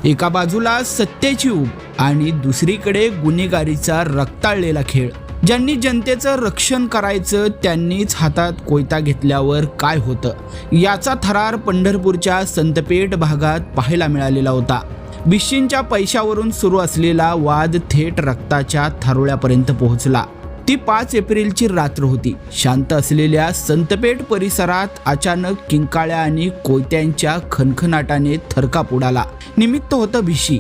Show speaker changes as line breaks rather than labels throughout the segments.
एका बाजूला सत्तेची ऊब आणि दुसरीकडे गुन्हेगारीचा रक्ताळलेला खेळ। ज्यांनी जनतेचं रक्षण करायचं त्यांनीच हातात कोयता घेतल्यावर काय होतं याचा थरार पंढरपूरच्या संतपेठ भागात पाहायला मिळालेला होता। भिशींच्या पैशावरून सुरू असलेला वाद थेट रक्ताच्या थारोळ्यापर्यंत पोहोचला। ती 5 एप्रिलची रात्र होती। शांत असलेल्या संतपेठ परिसरात अचानक किंकाळ्या आणि कोयत्यांच्या खणखणाटाने थरकाप उडाला। निमित्त होतं भिशी।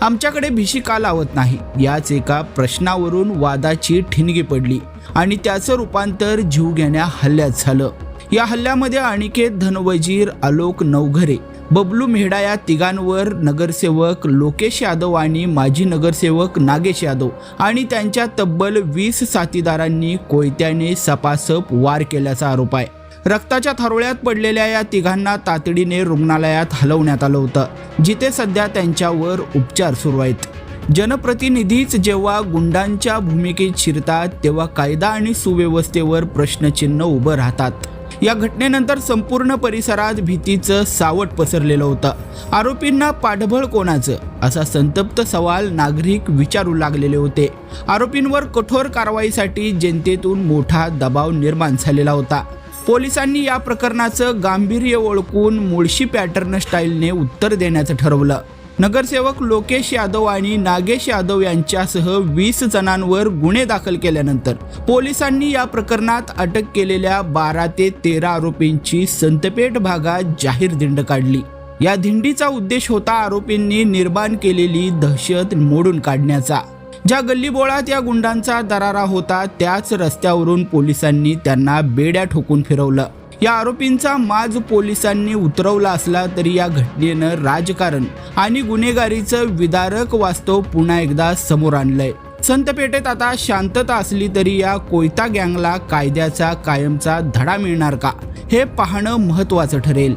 आमच्याकडे भिशी का लावत नाही याच एका प्रश्नावरून वादाची ठिणगी पडली आणि त्याचं रूपांतर जीवघेण्या हल्ल्यात झालं। या हल्ल्यामध्ये अनिकेत धनवजीर, आलोक नवघरे, बबलू मेहडा या तिघांवर नगरसेवक लोकेश यादव आणि माजी नगरसेवक नागेश यादव आणि त्यांच्या तब्बल 20 साथीदारांनी कोयत्याने सपासप वार केल्याचा आरोप आहे। रक्ताच्या थारोळ्यात पडलेल्या या तिघांना तातडीने रुग्णालयात हलवण्यात आलं होतं, जिथे सध्या त्यांच्यावर उपचार सुरू आहेत। जनप्रतिनिधीच जेव्हा गुंडांच्या भूमिकेत शिरतात तेव्हा कायदा आणि सुव्यवस्थेवर प्रश्नचिन्ह उभं राहतात। या घटनेनंतर संपूर्ण परिसरात भीतीचं सावट पसरलेलं होतं। आरोपींना पाठबळ कोणाचं असा संतप्त सवाल नागरिक विचारू लागलेले होते। आरोपींवर कठोर कारवाईसाठी जनतेतून मोठा दबाव निर्माण झालेला होता। पोलिसांनी या प्रकरणाचं गांभीर्य ओळखून मुळशी पॅटर्न स्टाईलने उत्तर देण्याचं ठरवलं। नगरसेवक लोकेश यादव आणि नागेश यादव यांच्यासह 20 जणांवर गुन्हे दाखल केल्यानंतर पोलिसांनी या प्रकरणात अटक केलेल्या 12 ते 13 आरोपींची संतपेठ भागात जाहीर दिंड काढली। या दिंडीचा उद्देश होता आरोपींनी निर्माण केलेली दहशत मोडून काढण्याचा। ज्या गल्लीबोळात या गुंडांचा दरारा होता त्याच रस्त्यावरून पोलिसांनी त्यांना बेड्या ठोकून फिरवलं। या आरोपींचा माज पोलिसांनी उतरवला असला तरी या घटनेनं राजकारण आणि गुन्हेगारीचं विदारक वास्तव पुन्हा एकदा समोर आणलंय। संतपेठेत आता शांतता असली तरी या कोयता गँगला कायद्याचा कायमचा धडा मिळणार का हे पाहणं महत्त्वाचं ठरेल।